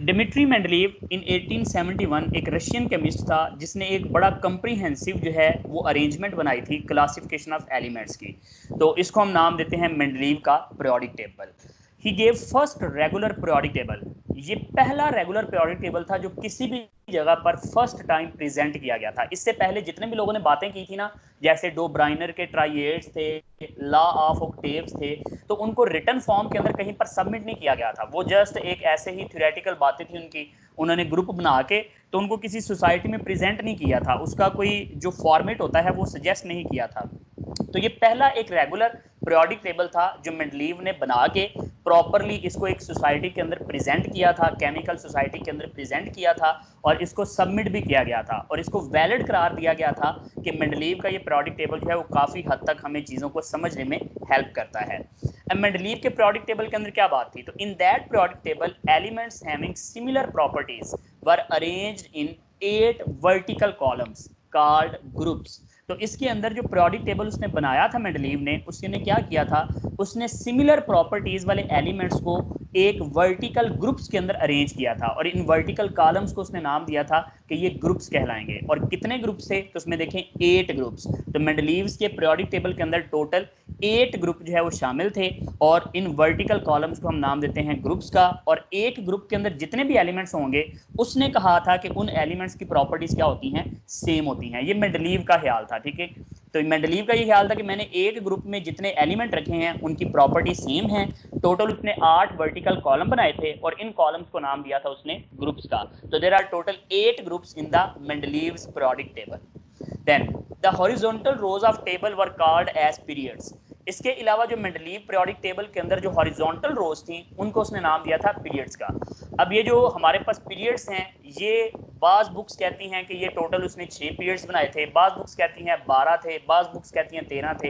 Dmitry Mendeleev इन 1871 एक Russian chemist था जिसने एक बड़ा कंप्रीहेंसिव जो है वो अरेंजमेंट बनाई थी क्लासिफिकेशन ऑफ एलिमेंट्स की। तो इसको हम नाम देते हैं मेंडलीव का periodic table. He gave first regular periodic table. ये पहला रेगुलर पीरियोडिक टेबल था जो किसी भी जगह पर फर्स्ट टाइम प्रेजेंट किया गया था। इससे पहले जितने भी लोगों ने बातें की थी ना, जैसे डो ब्राइनर के ट्राइएड्स थे, लॉ ऑफ ऑक्टेव्स थे, तो उनको रिटन फॉर्म के अंदर कहीं पर सबमिट नहीं किया गया था। वो जस्ट एक ऐसे ही थ्योरेटिकल बातें थी उनकी, उन्होंने ग्रुप बना के तो उनको किसी सोसाइटी में प्रेजेंट नहीं किया था, उसका कोई जो फॉर्मेट होता है वो सजेस्ट नहीं किया था। तो ये पहला एक रेगुलर पीरियोडिक टेबल था जो मेंडलीव ने बना के प्रॉपरली इसको एक सोसाइटी के अंदर प्रेजेंट किया था, केमिकल सोसाइटी के अंदर प्रेजेंट किया था, और इसको सबमिट भी किया गया था और इसको वैलिड करार दिया गया था कि मेंडलीव का ये पीरियोडिक टेबल जो है वो काफ़ी हद तक हमें चीज़ों को समझने में हेल्प करता है। अब मेंडलीव के पीरियोडिक टेबल के अंदर क्या बात थी, तो in that periodic table elements having similar properties were arranged in 8 vertical columns called groups. तो इसके अंदर जो पीरियोडिक टेबल उसने बनाया था मेंडलीव ने, उसने क्या किया था, उसने सिमिलर प्रॉपर्टीज वाले एलिमेंट्स को एक वर्टिकल ग्रुप्स के अंदर अरेंज किया था और इन वर्टिकल कॉलम्स को उसने नाम दिया था कि ये ग्रुप्स कहलाएंगे। और कितने ग्रुप्स थे, तो उसमें देखें 8 ग्रुप्स। तो मेंडलीव्स के पीरियोडिक टेबल के अंदर टोटल 8 ग्रुप जो है वो शामिल थे और इन वर्टिकल कॉलम्स को हम नाम देते हैं ग्रुप्स का। और एक ग्रुप के अंदर जितने भी एलिमेंट्स होंगे उसने कहा था कि उन एलिमेंट्स की प्रॉपर्टीज क्या होती हैं, सेम होती हैं। ये मेंडलीव का ख्याल था, ठीक है। तो मेंडलीव का ये ख्याल था कि मैंने एक ग्रुप में जितने एलिमेंट रखे हैं उनकी प्रॉपर्टी सेम है। टोटल उसने 8 वर्टिकल कॉलम बनाए थे और इन कॉलम्स को नाम दिया था उसने ग्रुप्स का। तो there are total 8 groups in the Mendeleev's periodic table. Then the horizontal rows of table were called as periods. इसके अलावा जो मेंडलीव पीरियोडिक टेबल के अंदर जो हॉरिजॉन्टल रोज थी उनको उसने नाम दिया था पीरियड्स का। अब ये जो हमारे पास पीरियड्स हैं, ये बाज बुक्स कहती हैं कि ये टोटल उसने 6 पीरियड्स बनाए थे, बाज बुक्स कहती हैं 12 थे, बाज बुक्स कहती हैं 13 थे।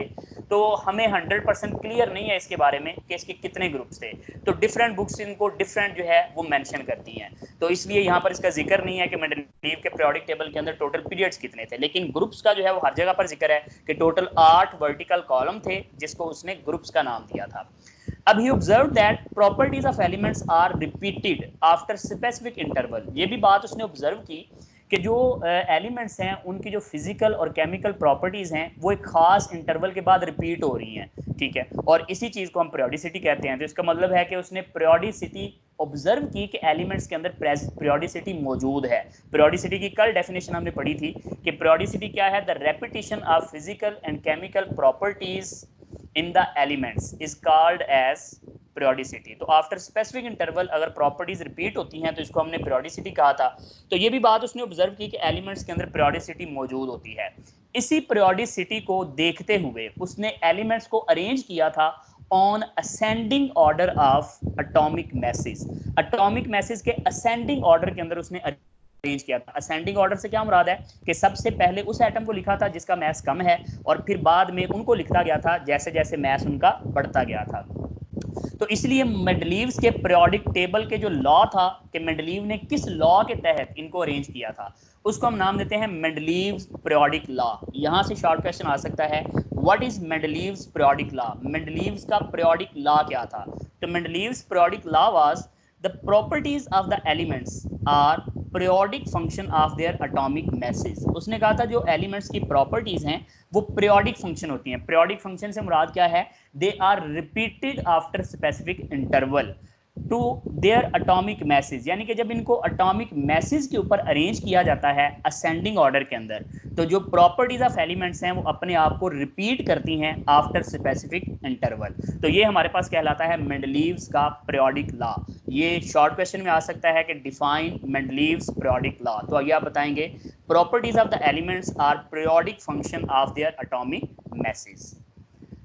तो हमें 100% क्लियर नहीं है इसके बारे में कि इसके कितने ग्रुप्स थे। तो डिफरेंट बुक्स इनको डिफरेंट जो है वो मेंशन करती हैं, तो इसलिए यहाँ पर इसका जिक्र नहीं है कि मेंडलीव के पीरियोडिक टेबल के अंदर टोटल पीरियड्स कितने थे। लेकिन ग्रुप्स का जो है वो हर जगह पर जिक्र है कि टोटल 8 वर्टिकल कॉलम थे जिसको उसने ग्रुप्स का नाम दिया था। अब he observe that properties of elements are repeated after specific interval. ये भी बात उसने ऑब्जर्व की कि जो एलिमेंट्स हैं उनकी जो फिजिकल और केमिकल प्रॉपर्टीज हैं वो एक खास इंटरवल के बाद रिपीट हो रही हैं, ठीक है। और इसी चीज को हम पीरियोडिसिटी कहते हैं। तो इसका मतलब है कि उसने पीरियोडिसिटी ऑब्जर्व की कि एलिमेंट्स के अंदर पीरियोडिसिटी मौजूद है। पीरियोडिसिटी की कल डेफिनेशन हमने पढ़ी थी कि पीरियोडिसिटी क्या है, the repetition of physical and chemical properties in the elements is called as periodicity. तो आफ्टर स्पेसिफिक इंटरवल अगर प्रॉपर्टीज रिपीट होती हैं तो इसको हमने पीरियोडिसिटी कहा था। तो ये भी बात उसने ऑब्जर्व की कि एलिमेंट्स के अंदर पीरियोडिसिटी मौजूद होती है। इसी पीरियोडिसिटी को देखते हुए उसने एलिमेंट्स को अरेंज किया था on ascending order of atomic message. Atomic message के असेंडिंग ऑर्डर के अंदर उसने अरेंज किया था। असेंडिंग ऑर्डर से क्या मुराद है कि सबसे पहले उस एटम को लिखा था जिसका मैस कम है और फिर बाद में उनको लिखा गया था जैसे जैसे मैस उनका बढ़ता गया था। तो इसलिए मेंडलीव्स के पीरियोडिक टेबल के जो लॉ था कि मेंडलीव ने किस लॉ के तहत इनको अरेंज किया था, उसको हम नाम देते हैं मेंडलीव्स पीरियोडिक लॉ। यहां से शॉर्ट क्वेश्चन आ सकता है, what is Mendeleev's periodic law. Mendeleev's का पीरियोडिक लॉ क्या था। तो Mendeleev's periodic law was the properties of the elements are periodic function of their atomic masses. उसने कहा था जो एलिमेंट्स की प्रॉपर्टीज हैं वो पीरियोडिक फंक्शन होती हैं। पीरियोडिक फंक्शन से मुराद क्या है, they are repeated after specific interval to their atomic masses. यानी कि जब इनको एटॉमिक मैसेज के ऊपर अरेंज किया जाता है असेंडिंग ऑर्डर के अंदर, तो जो प्रॉपर्टीज ऑफ एलिमेंट्स हैं वो अपने आप को रिपीट करती हैं आफ्टर स्पेसिफिक इंटरवल। तो ये हमारे पास कहलाता है मेंडलीव्स का पीरियोडिक लॉ। ये शॉर्ट क्वेश्चन में आ सकता है कि डिफाइन मेंडलीव्स पीरियोडिक लॉ। तो आइए आप बताएंगे, properties of the elements are periodic function of their atomic masses.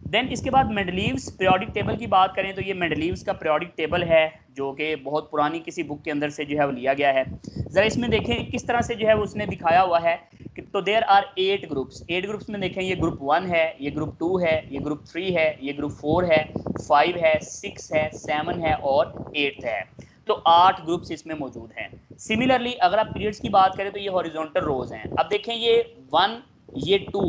Then इसके बाद मेंडलीव्स पीरियोडिक टेबल की बात करें तो ये मेंडलीव्स का पीरियोडिक टेबल है जो कि बहुत पुरानी किसी बुक के अंदर से जो है वो लिया गया है। जरा इसमें देखें किस तरह से जो है उसने दिखाया हुआ है कि तो देयर आर 8 ग्रुप्स। 8 ग्रुप्स में देखें, ये ग्रुप 1 है, ये ग्रुप 2 है, ये ग्रुप 3 है, ये ग्रुप 4 है, 5 है, 6 है, 7 है और 8 है। तो 8 ग्रुप्स इसमें मौजूद हैं। सिमिलरली अगर आप पीरियड्स की बात करें तो ये हॉरिजॉन्टल रोज हैं। अब देखें ये 1, ये 2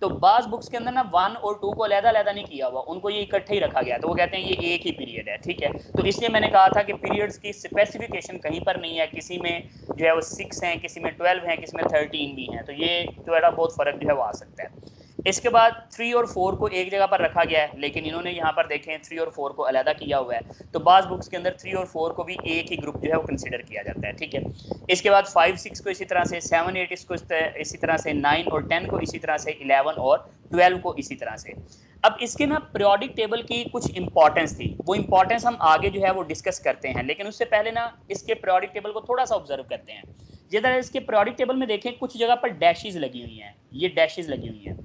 तो बाज बुक्स के अंदर ना 1 और 2 को अलग-अलग नहीं किया हुआ, उनको ये इकट्ठे ही रखा गया, तो वो कहते हैं ये एक ही पीरियड है, ठीक है। तो इसलिए मैंने कहा था कि पीरियड्स की स्पेसिफिकेशन कहीं पर नहीं है, किसी में जो है वो 6 हैं, किसी में 12 हैं, किसी में 13 भी हैं, तो ये थोड़ा बहुत फ़र्क जो है वो आ सकता है। इसके बाद 3 और 4 को एक जगह पर रखा गया है, लेकिन इन्होंने यहाँ पर देखें 3 और 4 को अलग किया हुआ है, तो बाज बुक्स के अंदर 3 और 4 को भी एक ही ग्रुप जो है वो कंसिडर किया जाता है, ठीक है। इसके बाद 5, 6 को इसी तरह से, 7, 8 इसको इसी तरह से, 9 और 10 को इसी तरह से, 11 और 12 को इसी तरह से। अब इसके ना पीरियोडिक टेबल की कुछ इंपॉर्टेंस थी, वो इंपॉर्टेंस हम आगे जो है वो डिस्कस करते हैं, लेकिन उससे पहले ना इसके पीरियोडिक टेबल को थोड़ा सा ऑब्जर्व करते हैं। जिधर इसके पीरियोडिक टेबल में देखें कुछ जगह पर डैशेज लगी हुई हैं, ये डैशेज लगी हुई हैं।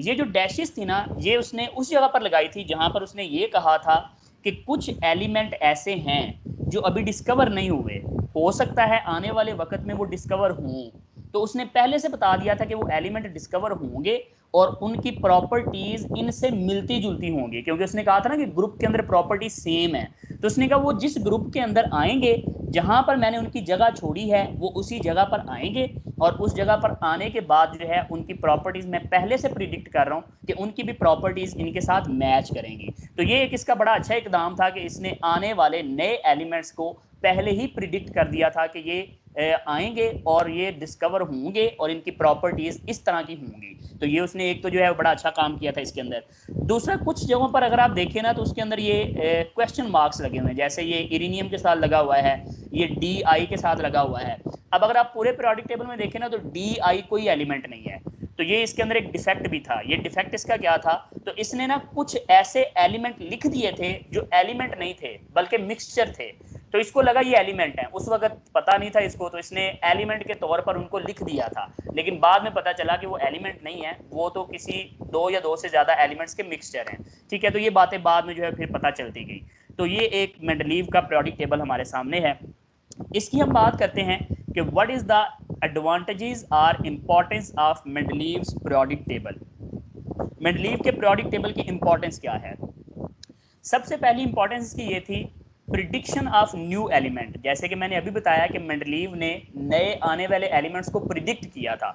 ये जो डैशेज थी ना, ये उसने उस जगह पर लगाई थी जहां पर उसने ये कहा था कि कुछ एलिमेंट ऐसे हैं जो अभी डिस्कवर नहीं हुए, हो सकता है आने वाले वक्त में वो डिस्कवर हों। तो उसने पहले से बता दिया था कि वो एलिमेंट डिस्कवर होंगे और उनकी प्रॉपर्टीज इनसे मिलती जुलती होंगी, क्योंकि उसने कहा था ना कि ग्रुप के अंदर प्रॉपर्टी सेम है। तो उसने कहा वो जिस ग्रुप के अंदर आएंगे, जहां पर मैंने उनकी जगह छोड़ी है वो उसी जगह पर आएंगे, और उस जगह पर आने के बाद जो है उनकी प्रॉपर्टीज मैं पहले से प्रिडिक्ट कर रहा हूँ कि उनकी भी प्रॉपर्टीज इनके साथ मैच करेंगी। तो ये एक इसका बड़ा अच्छा इकदाम था कि इसने आने वाले नए एलिमेंट्स को पहले ही प्रिडिक्ट कर दिया था कि ये आएंगे और ये डिस्कवर होंगे और इनकी प्रॉपर्टीज इस तरह की होंगी। तो ये उसने एक तो जो है बड़ा अच्छा काम किया था इसके अंदर। दूसरा, कुछ जगहों पर अगर आप देखें ना तो उसके अंदर ये क्वेश्चन मार्क्स लगे हुए हैं, जैसे ये इरेनियम के साथ लगा हुआ है, ये डी आई के साथ लगा हुआ है। अब अगर आप पूरे पीरियोडिक टेबल में देखें ना तो डी आई कोई एलिमेंट नहीं है, तो ये इसके अंदर एक डिफेक्ट भी था। ये डिफेक्ट इसका क्या था, तो इसने ना कुछ ऐसे एलिमेंट लिख दिए थे जो एलिमेंट नहीं थे बल्कि मिक्सचर थे, तो इसको लगा ये एलिमेंट है, उस वक्त पता नहीं था इसको, तो इसने एलिमेंट के तौर पर उनको लिख दिया था, लेकिन बाद में पता चला कि वो एलिमेंट नहीं है, वो तो किसी 2 या 2 से ज़्यादा एलिमेंट्स के मिक्सचर हैं, ठीक है। तो ये बातें बाद में जो है फिर पता चलती गई। तो ये एक मेंडलीव का पीरियोडिक टेबल हमारे सामने है। इसकी हम बात करते हैं कि व्हाट इज द एडवांटेजेस और importance of Mendeleev's periodic table. Mendeleev के पीरियोडिक टेबल की इंपॉर्टेंस क्या है। सबसे पहली इंपॉर्टेंस इसकी ये थी प्रिडिक्शन ऑफ न्यू एलिमेंट। जैसे कि मैंने अभी बताया कि मेंडलीव ने नए आने वाले एलिमेंट्स को प्रिडिक्ट किया था,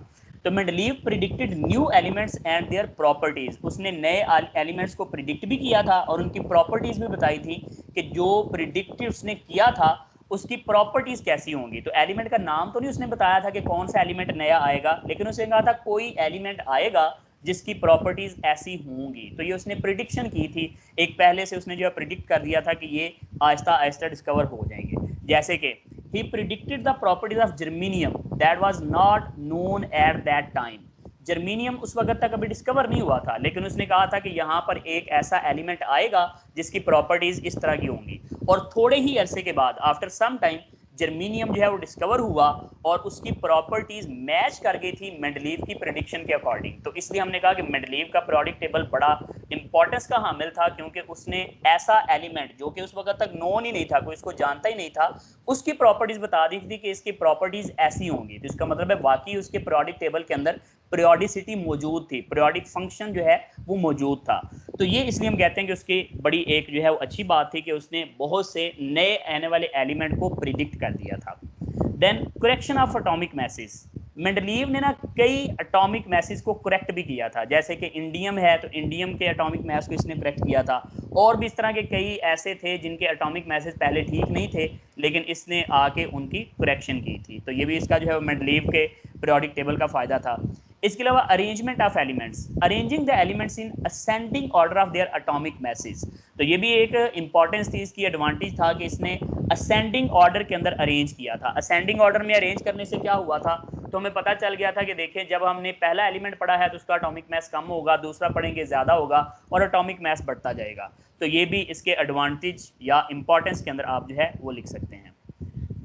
तो Mendeleev predicted new elements and their properties. उसने नए एलिमेंट्स को प्रिडिक्ट भी किया था और उनकी प्रॉपर्टीज भी बताई थी कि जो प्रिडिक्ट उसने किया था उसकी प्रॉपर्टीज कैसी होंगी। तो एलिमेंट का नाम तो नहीं उसने बताया था कि कौन सा एलिमेंट नया आएगा, लेकिन उसने कहा था कोई एलिमेंट आएगा जिसकी प्रॉपर्टीज ऐसी होंगी। तो ये उसने प्रिडिक्शन की थी, एक पहले से उसने जो है प्रिडिक्ट कर दिया था कि ये आहिस्ता आहिस्ता डिस्कवर हो जाएंगे। जैसे कि he predicted the properties of germanium that was not known at that time. Germanium उस वक्त तक अभी डिस्कवर नहीं हुआ था, लेकिन उसने कहा था कि यहाँ पर एक ऐसा एलिमेंट आएगा जिसकी प्रॉपर्टीज इस तरह की होंगी, और थोड़े ही अरसे के बाद आफ्टर सम टाइम जर्मीनियम जो है वो डिस्कवर हुआ और उसकी प्रॉपर्टीज मैच कर गई थी मेंडलीव की प्रेडिक्शन के अकॉर्डिंग। तो इसलिए हमने कहा कि मेंडलीव का पीरियोडिक टेबल बड़ा इंपॉर्टेंस का हामिल था, क्योंकि उसने ऐसा एलिमेंट जो कि उस वक्त तक नोन ही नहीं था, कोई इसको जानता ही नहीं था, उसकी प्रॉपर्टीज बता दी थी कि इसकी प्रॉपर्टीज ऐसी होंगी। तो इसका मतलब है वाकई उसके पीरियोडिक टेबल के अंदर पीरियोडिसिटी मौजूद थी, पीरियोडिक फंक्शन जो है वो मौजूद था। तो ये इसलिए हम कहते हैं कि उसकी बड़ी एक जो है वो अच्छी बात थी कि उसने बहुत से नए आने वाले एलिमेंट को प्रिडिक्ट कर दिया था। Then correction of atomic masses. Mendeleev ने ना कई एटॉमिक मैसेज को करेक्ट भी किया था, जैसे कि इंडियम है तो इंडियम के एटॉमिक मैस को इसने करेक्ट किया था, और भी इस तरह के कई ऐसे थे जिनके एटॉमिक मैसेज पहले ठीक नहीं थे, लेकिन इसने आके उनकी करेक्शन की थी। तो ये भी इसका जो है मेंडलीव के पीरियोडिक टेबल का फायदा था। इसके अलावा arrangement of elements, arranging the elements in ascending order of their atomic masses. तो ये भी एक इंपॉर्टेंस थी, इसकी एडवांटेज था कि इसने असेंडिंग ऑर्डर के अंदर अरेंज किया था। असेंडिंग ऑर्डर में अरेंज करने से क्या हुआ था, तो हमें पता चल गया था कि देखिए जब हमने पहला एलिमेंट पढ़ा है तो उसका एटॉमिक मैस कम होगा, दूसरा पढ़ेंगे ज़्यादा होगा और एटॉमिक मैस बढ़ता जाएगा। तो ये भी इसके एडवांटेज या इंपॉर्टेंस के अंदर आप जो है वो लिख सकते हैं।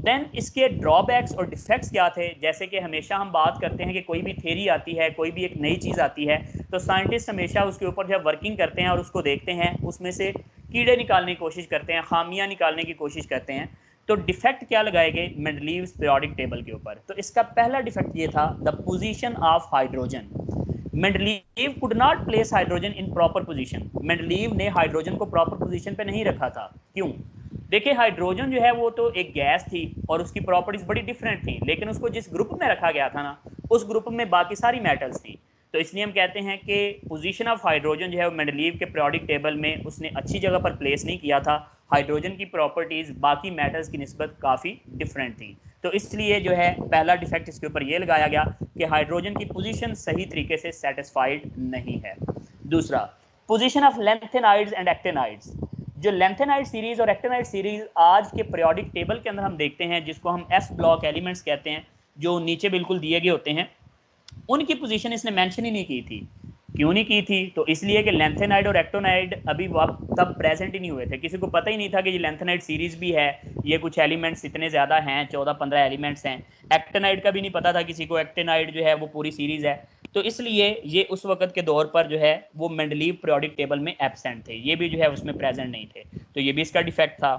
देन इसके ड्रॉबैक्स और डिफेक्ट्स क्या थे। जैसे कि हमेशा हम बात करते हैं कि कोई भी थ्योरी आती है, कोई भी एक नई चीज़ आती है, तो साइंटिस्ट हमेशा उसके ऊपर जो है वर्किंग करते हैं और उसको देखते हैं, उसमें से कीड़े निकालने की कोशिश करते हैं, खामियां निकालने की कोशिश करते हैं। तो डिफेक्ट क्या लगाए गए मेंडलीव्स पीरियोडिक टेबल के ऊपर, तो इसका पहला डिफेक्ट ये था the position of hydrogen. Mendeleev could not place hydrogen in proper position. Mendeleev ने हाइड्रोजन को प्रॉपर पोजीशन पे नहीं रखा था। क्यों? देखिए हाइड्रोजन जो है वो तो एक गैस थी और उसकी प्रॉपर्टीज बड़ी डिफरेंट थी, लेकिन उसको जिस ग्रुप में रखा गया था ना, उस ग्रुप में बाकी सारी मेटल्स थी। तो इसलिए हम कहते हैं कि पोजीशन ऑफ हाइड्रोजन जो है वो मेंडलीव के पीरियोडिक टेबल में उसने अच्छी जगह पर प्लेस नहीं किया था। हाइड्रोजन की प्रॉपर्टीज़ बाकी मेटल्स की निस्बत काफ़ी डिफरेंट थी। तो इसलिए जो है पहला डिफेक्ट इसके ऊपर ये लगाया गया कि हाइड्रोजन की पोजीशन सही तरीके से सेटिस्फाइड नहीं है। दूसरा, पोजीशन ऑफ लैंथेनाइड्स एंड एक्टेनाइड्स। जो लैंथेनाइड सीरीज और एक्टेनाइड सीरीज आज के पीरियोडिक टेबल के अंदर हम देखते हैं, जिसको हम एस ब्लॉक एलिमेंट्स कहते हैं, जो नीचे बिल्कुल दिए गए होते हैं, उनकी पोजीशन इसने मेंशन ही नहीं की थी। क्यों नहीं की थी? तो इसलिए कि लैंथेनाइड और एक्टोनाइड अभी तब प्रेजेंट ही नहीं हुए थे, किसी को पता ही नहीं था कि ये लैंथेनाइड सीरीज भी है, ये कुछ एलिमेंट्स इतने ज़्यादा हैं, 14-15 एलिमेंट्स हैं। एक्टेनाइड का भी नहीं पता था किसी को, एक्टेनाइड जो है वो पूरी सीरीज है। तो इसलिए ये उस वक्त के दौर पर जो है वो मेंडलीव पीरियोडिक टेबल में एब्सेंट थे, ये भी जो है उसमें प्रेजेंट नहीं थे। तो ये भी इसका डिफेक्ट था।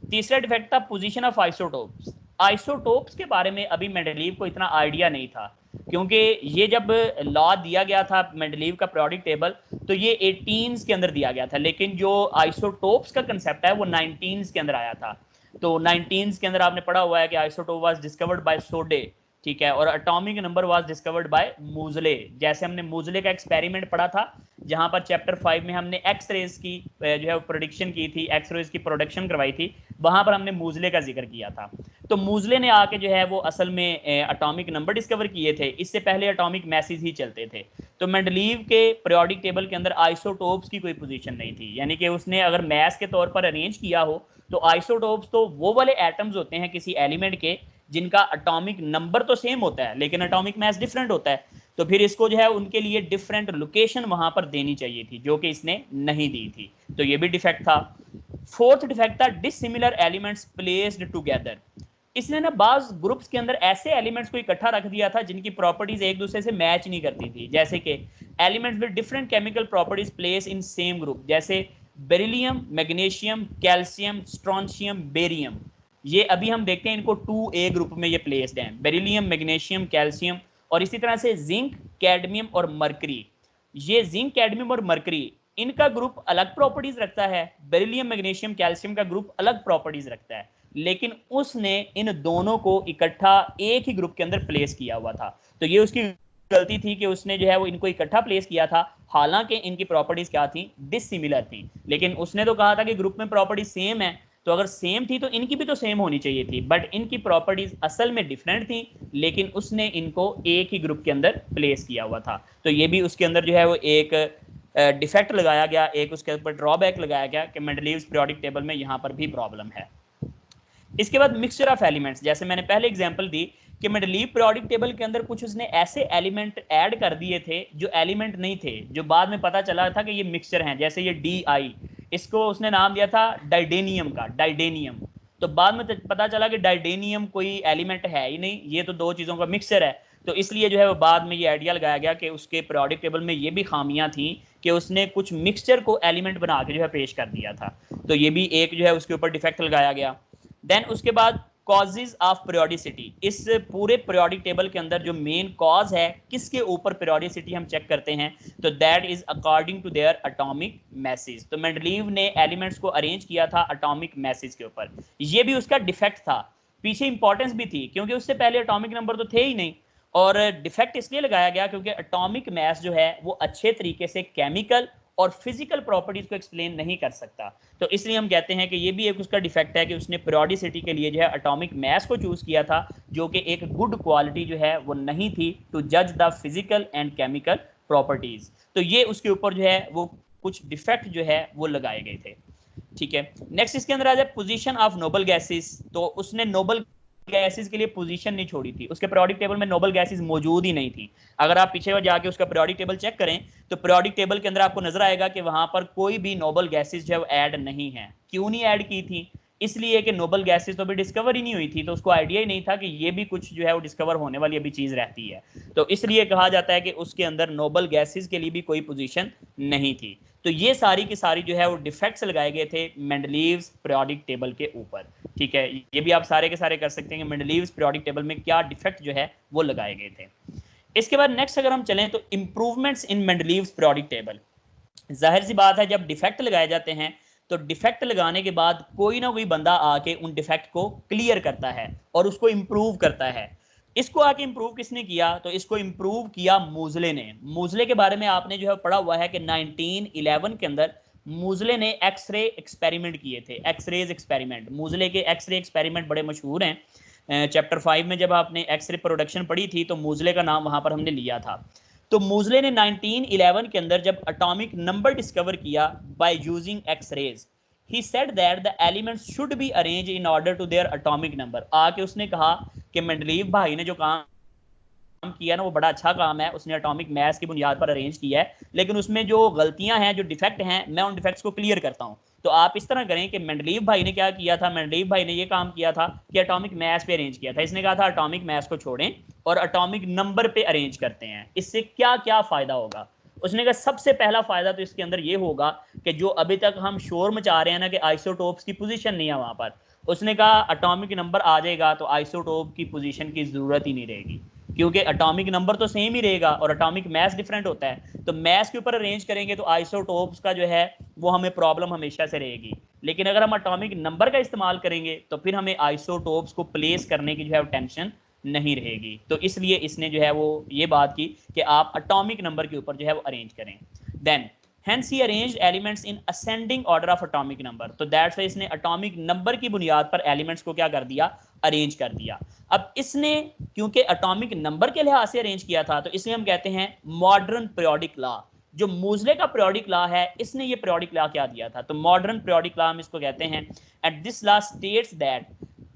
तीसरा डिफेक्ट था पोजीशन ऑफ आइसोटोप्स। आइसोटोप्स के बारे में अभी मेंडलीव को इतना आइडिया नहीं था, क्योंकि ये जब लॉ दिया गया था मेंडलीव का पीरियोडिक टेबल तो ये 18s के अंदर दिया गया था, लेकिन जो आइसोटोप्स का कंसेप्ट है वो 19s के अंदर आया था। तो 19s के अंदर आपने पढ़ा हुआ है कि आइसोटोप वाज डिस्कवर्ड बाय सोडे, ठीक है, और atomic number was discovered by Moseley. जैसे हमने मूजले का एक्सपेरिमेंट पढ़ा था, जहां पर चैप्टर 5 में हमने एक्स रेज की जो है प्रोडिक्शन की थी, एक्स रेज की प्रोडक्शन करवाई थी, वहां पर हमने मूजले का जिक्र किया था। तो मूजले ने आके जो है वो असल में एटॉमिक नंबर डिस्कवर किए थे, इससे पहले एटॉमिक मैसेज ही चलते थे। तो मेंडलीव के पीरियोडिक टेबल के अंदर आइसोटोप्स की कोई पोजीशन नहीं थी, यानी कि उसने अगर मैस के तौर पर अरेंज किया हो तो आइसोटोप्स तो वो वाले एटम्स होते हैं किसी एलिमेंट के जिनका एटॉमिक नंबर तो सेम होता है लेकिन एटॉमिक मैस डिफरेंट होता है। तो फिर इसको जो है उनके लिए डिफरेंट लोकेशन वहां पर देनी चाहिए थी, जो कि इसने नहीं दी थी। तो ये भी डिफेक्ट था। फोर्थ डिफेक्ट था डिसिमिलर एलिमेंट्स प्लेस्ड टुगेदर। इसने ना बाज ग्रुप्स के अंदर ऐसे एलिमेंट्स को इकट्ठा रख दिया था जिनकी प्रॉपर्टीज एक दूसरे से मैच नहीं करती थी, जैसे कि elements with different chemical properties place in same group, जैसे beryllium, magnesium, calcium, strontium, barium. ये अभी हम देखते हैं इनको 2A ग्रुप में ये प्लेस्ड हैं, बेरिलियम, मैग्नीशियम, कैल्शियम। और इसी तरह से जिंक, कैडमियम और मरकरी। ये जिंक, कैडमियम और मरकरी, इनका ग्रुप अलग प्रॉपर्टीज रखता है, बेरिलियम, मैग्नीशियम, कैल्शियम का ग्रुप अलग प्रॉपर्टीज रखता है, लेकिन उसने इन दोनों को इकट्ठा एक ही ग्रुप के अंदर प्लेस किया हुआ था। तो ये उसकी गलती थी कि उसने जो है वो इनको इकट्ठा प्लेस किया था, हालांकि इनकी प्रॉपर्टीज क्या थी, डिसिमिलर थी। लेकिन उसने तो कहा था कि ग्रुप में प्रॉपर्टीज सेम है, तो अगर सेम थी तो इनकी भी तो सेम होनी चाहिए थी, बट इनकी प्रॉपर्टीज असल में डिफरेंट थी, लेकिन उसने इनको एक ही ग्रुप के अंदर प्लेस किया हुआ था। तो ये भी उसके अंदर जो है वो एक डिफेक्ट लगाया गया, एक उसके ऊपर ड्रॉबैक लगाया गया कि मेंडलीव्स पीरियोडिक टेबल में यहाँ पर भी प्रॉब्लम है। इसके बाद मिक्सचर ऑफ एलिमेंट्स, जैसे मैंने पहले एग्जांपल दी कि मेंडलीव पीरियोडिक टेबल के अंदर कुछ उसने ऐसे एलिमेंट ऐड कर दिए थे जो एलिमेंट नहीं थे, जो बाद में पता चला था कि ये मिक्सचर हैं। जैसे ये DI, इसको उसने नाम दिया था डाइडेनियम का, डाइडेनियम। तो बाद में पता चला कि डाइडेनियम कोई एलिमेंट है ही नहीं, ये तो दो चीज़ों का मिक्सचर है। तो इसलिए जो है वो बाद में ये आइडिया लगाया गया कि उसके पीरियोडिक टेबल में ये भी खामियां थी कि उसने कुछ मिक्सचर को एलिमेंट बना के जो है पेश कर दिया था। तो ये भी एक जो है उसके ऊपर डिफेक्ट लगाया गया। देन उसके बाद कॉजेज ऑफ पीरियोडिसिटी। इस पूरे पीरियोडिक टेबल के अंदर जो मेन कॉज है किसके ऊपर पीरियोडिसिटी हम चेक करते हैं, तो that is according to their atomic masses. तो मेंडलीव ने एलिमेंट्स को अरेंज किया था एटॉमिक मैसेज के ऊपर, ये भी उसका डिफेक्ट था। पीछे इंपॉर्टेंस भी थी क्योंकि उससे पहले एटॉमिक नंबर तो थे ही नहीं, और डिफेक्ट इसलिए लगाया गया क्योंकि एटॉमिक मैस जो है वो अच्छे तरीके से केमिकल और फिजिकल प्रॉपर्टीज को एक्सप्लेन नहीं कर सकता। तो इसलिए हम कहते हैं कि ये भी एक उसका डिफेक्ट है कि उसने पीरियोडिसिटी के लिए जो है एटॉमिक मैस को चूज किया था, जो कि एक गुड क्वालिटी जो है वो नहीं थी टू जज the physical and chemical properties. तो ये उसके ऊपर जो है वो कुछ डिफेक्ट जो है वो लगाए गए थे। ठीक है, नेक्स्ट इसके अंदर आ जाए पोजीशन ऑफ नोबल गैसेस। तो उसने नोबल गैसेस के लिए पोजीशन नहीं छोड़ी थी, उसके पीरियोडिक टेबल में नोबल गैसेस मौजूद ही नहीं थी। अगर आप पीछे जाके उसका पीरियोडिक टेबल चेक करें तो पीरियोडिक टेबल के अंदर आपको नजर आएगा कि वहां पर कोई भी नोबल गैसेस जो है ऐड नहीं है। क्यों नहीं ऐड की थी? इसलिए कि नोबल गैसेस तो अभी डिस्कवर ही नहीं हुई थी, तो उसको आइडिया ही नहीं था कि ये भी कुछ जो है वो डिस्कवर होने वाली अभी चीज रहती है। तो इसलिए कहा जाता है कि उसके अंदर नोबल गैसेस के लिए भी कोई पोजीशन नहीं थी। तो ये सारी की सारी जो है वो डिफेक्ट्स लगाए गए थे मेंडलीव्स पीरियोडिक टेबल के ऊपर। ठीक है, ये भी आप सारे के सारे कर सकते हैं कि मेंडलीव्स पीरियोडिक टेबल में क्या डिफेक्ट जो है वो लगाए गए थे। इसके बाद नेक्स्ट अगर हम चलें तो इंप्रूवमेंट्स इन मेंडलीव्स पीरियोडिक टेबल। जाहिर सी बात है जब डिफेक्ट लगाए जाते हैं तो डिफेक्ट लगाने के बाद कोई ना कोई बंदा आके उन डिफेक्ट को क्लियर करता है और उसको इंप्रूव करता है। इसको आके इंप्रूव किसने किया? तो इसको इंप्रूव किया मूजले ने। मूजले के बारे में आपने जो है पढ़ा हुआ है कि 1911 के अंदर मूजले ने एक्सरे एक्सपेरिमेंट किए थे। एक्सरेज एक्सपेरिमेंट, मूजले के एक्सरे एक्सपेरिमेंट बड़े मशहूर हैं। चैप्टर 5 में जब आपने एक्सरे प्रोडक्शन पढ़ी थी तो मूजले का नाम वहां पर हमने लिया था। तो मूजले ने 1911 के अंदर जब एटॉमिक नंबर डिस्कवर किया by using X-rays, he said that the elements should be arranged in order to their atomic number। आके उसने कहा कि मेंडलीव भाई ने जो काम किया ना वो बड़ा अच्छा काम है, उसने एटॉमिक मैथ्स की बुनियाद पर अरेंज किया है, लेकिन उसमें जो गलतियां हैं, जो डिफेक्ट हैं, मैं उन डिफेक्ट्स को क्लियर करता हूं। तो आप इस तरह करें कि मेंडलीव भाई ने क्या किया था, मेंडलीव भाई ने ये काम किया था कि एटॉमिक मैथ्स पे अरेंज किया था। इसने कहा था एटॉमिक मैथ्स को छोड़ें और एटॉमिक नंबर पे अरेंज करते हैं, इससे क्या क्या फायदा होगा। उसने कहा सबसे पहला फायदा तो इसके अंदर ये होगा कि जो अभी तक हम शोर मचा रहे हैं ना कि आइसोटोप्स की पोजीशन नहीं है वहां पर, उसने कहा एटॉमिक नंबर आ जाएगा तो आइसोटोप की पोजीशन की जरूरत ही नहीं रहेगी, क्योंकि एटॉमिक नंबर तो सेम ही रहेगा और एटॉमिक मैस डिफरेंट होता है। तो मैस के ऊपर अरेंज करेंगे तो आइसोटोप्स का जो है वो हमें प्रॉब्लम हमेशा से रहेगी। लेकिन अगर हम एटॉमिक नंबर का इस्तेमाल करेंगे तो फिर हमें आइसोटोप्स को प्लेस करने की जो है टेंशन नहीं रहेगी। तो इसलिए इसने जो है वो ये बात की कि आप एटॉमिक नंबर के ऊपर जो है वो अरेंज करें। Then hence he arranged elements in ascending order of atomic number। तो दैट्स वाई इसने एटॉमिक नंबर की बुनियाद पर एलिमेंट्स को क्या कर दिया, अरेंज कर दिया। अब इसने क्योंकि एटॉमिक नंबर के लिहाज से अरेंज किया था तो इसलिए हम कहते हैं मॉडर्न पीरियोडिक लॉ। जो मूजले का पीरियोडिक लॉ है, इसने ये पीरियोडिक लॉ क्या दिया था, तो मॉडर्न पीरियोडिक लॉ हम इसको कहते हैं। And this law states that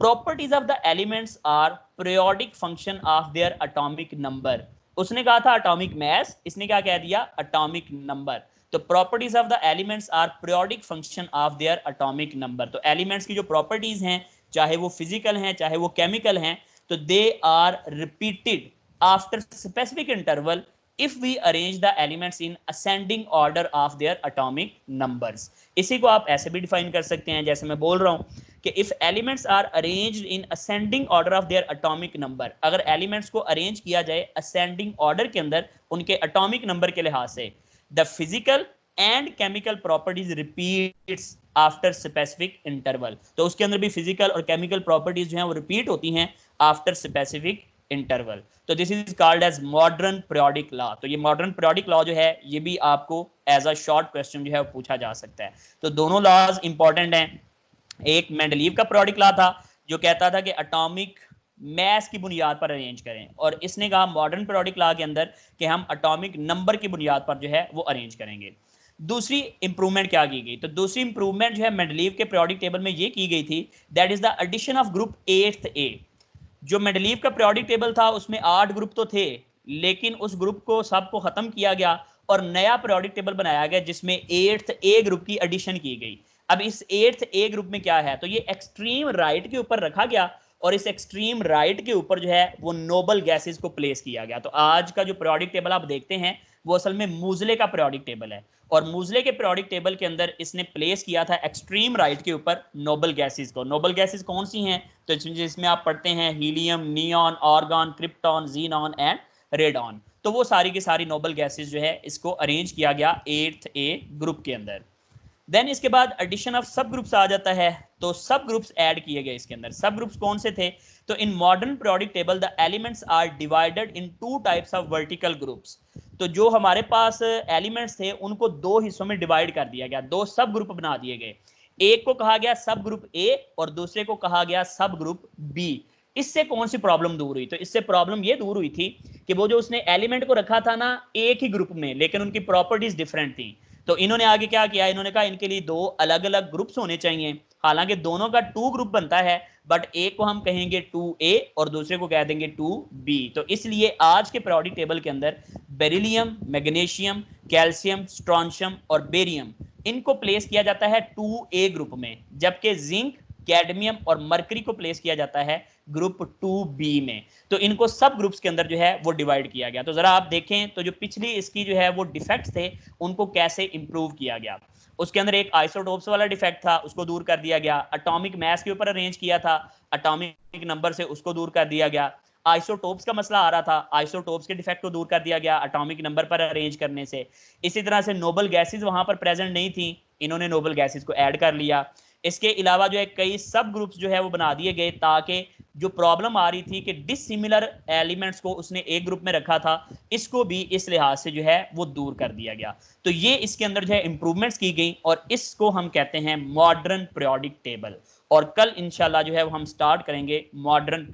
properties of the elements are periodic function of their atomic number. उसने कहा था एटॉमिक मैस, इसने क्या कह दिया, एटॉमिक नंबर। तो properties of the elements are periodic function of their atomic number. तो elements की जो प्रॉपर्टीज हैं, चाहे वो फिजिकल हैं चाहे वो केमिकल हैं, तो they are repeated after specific interval if we arrange the elements in ascending order of their atomic numbers। इसी को आप ऐसे भी डिफाइन कर सकते हैं जैसे मैं बोल रहा हूं कि if elements are arranged in ascending order of their atomic number, अगर एलिमेंट्स को अरेंज किया जाए ascending order के अंदर उनके एटॉमिक नंबर के लिहाज से, the physical and chemical properties repeats after specific interval। तो उसके अंदर भी फिजिकल और केमिकल प्रॉपर्टीज जो हैं वो रिपीट होती हैं आफ्टर स्पेसिफिक इंटरवल। तो this is called as modern periodic law. तो ये मॉडर्न पीरियोडिक लॉ जो है ये भी आपको एज अ शॉर्ट क्वेश्चन जो है वो पूछा जा सकता है। तो दोनों लॉज इंपॉर्टेंट हैं। एक मेंडलीव का पीरियोडिक लॉ था जो कहता था कि एटॉमिक मैस की बुनियाद पर अरेंज करें, और इसने कहा मॉडर्न पीरियोडिक लॉ के अंदर कि हम एटॉमिक नंबर की बुनियाद पर जो है वो अरेंज करेंगे। दूसरी इंप्रूवमेंट क्या की गई, तो दूसरी इंप्रूवमेंट जो है मेंडलीव के पीरियोडिक टेबल में ये की गई थी, that is the addition of group 8th A. जो मेंडलीव का पीरियोडिक टेबल था उसमें 8 ग्रुप तो थे, लेकिन उस ग्रुप को सबको खत्म किया गया और नया पीरियोडिक टेबल बनाया गया जिसमें 8th ए ग्रुप की एडिशन की गई। अब इस 8th ए ग्रुप में क्या है, तो ये एक्सट्रीम राइट के ऊपर रखा गया और इस एक्सट्रीम राइट के ऊपर जो है वो नोबल गैसेस को प्लेस किया गया। तो आज का जो पीरियोडिक टेबल आप देखते हैं वो असल में मूजले का पीरियोडिक टेबल है, और मूजले के पीरियोडिक टेबल के अंदर इसने प्लेस किया था एक्सट्रीम राइट के ऊपर नोबल गैसेस को। नोबल गैसेस कौन सी हैं, तो जिसमें आप पढ़ते हैं helium, neon, argon, krypton, xenon and radon. तो वो सारी की सारी नोबल गैसेस जो है इसको अरेंज किया गया 8th ए ग्रुप के अंदर। देन इसके बाद एडिशन ऑफ सब ग्रुप्स आ जाता है, तो सब ग्रुप्स ऐड किए गए इसके अंदर। सब ग्रुप्स कौन से थे, तो in modern periodic table the elements are divided in 2 types of vertical groups. तो जो हमारे पास एलिमेंट्स थे उनको 2 हिस्सों में डिवाइड कर दिया गया, 2 सब ग्रुप बना दिए गए। एक को कहा गया सब ग्रुप ए और दूसरे को कहा गया सब ग्रुप बी। इससे कौन सी प्रॉब्लम दूर हुई, तो इससे प्रॉब्लम ये दूर हुई थी कि वो जो उसने एलिमेंट को रखा था ना एक ही ग्रुप में, लेकिन उनकी प्रॉपर्टीज डिफरेंट थी। तो इन्होंने आगे क्या किया, इन्होंने कहा इनके लिए 2 अलग अलग ग्रुप्स होने चाहिए। हालांकि दोनों का 2 ग्रुप बनता है, बट एक को हम कहेंगे 2A और दूसरे को कह देंगे 2B। तो इसलिए आज के पीरियोडिक टेबल के अंदर बेरिलियम, मैग्नीशियम, कैल्शियम, स्ट्रोंशियम और बेरियम, इनको प्लेस किया जाता है 2A ग्रुप में, जबकि जिंक, कैडमियम और मरकरी को प्लेस किया जाता है ग्रुप 2B में। तो इनको सब ग्रुप्स के अंदर जो है वो डिवाइड किया गया। तो जरा आप देखें तो जो पिछली इसकी जो है वो डिफेक्ट्स थे उनको कैसे इंप्रूव किया गया। उसके अंदर एक आइसोटोप्स वाला डिफेक्ट था, उसको दूर कर दिया गया। एटॉमिक मैस के ऊपर अरेंज किया था, एटॉमिक नंबर से उसको दूर कर दिया गया। आइसोटोप्स का मसला आ रहा था, आइसोटोप्स के डिफेक्ट को दूर कर दिया गया एटॉमिक नंबर पर अरेंज करने से। इसी तरह से नोबल गैसेस वहां पर प्रेजेंट नहीं थी, इन्होंने नोबल गैसेस को ऐड कर लिया। इसके अलावा जो है कई सब ग्रुप्स जो है वो बना दिए गए ताकि जो प्रॉब्लम आ रही थी कि डिसिमिलर एलिमेंट्स को उसने एक ग्रुप में रखा था, इसको भी इस लिहाज से जो है वो दूर कर दिया गया। तो ये इसके अंदर जो है इंप्रूवमेंट्स की गई और इसको हम कहते हैं मॉडर्न पीरियोडिक टेबल। और कल इंशाल्लाह जो है वो हम स्टार्ट करेंगे मॉडर्न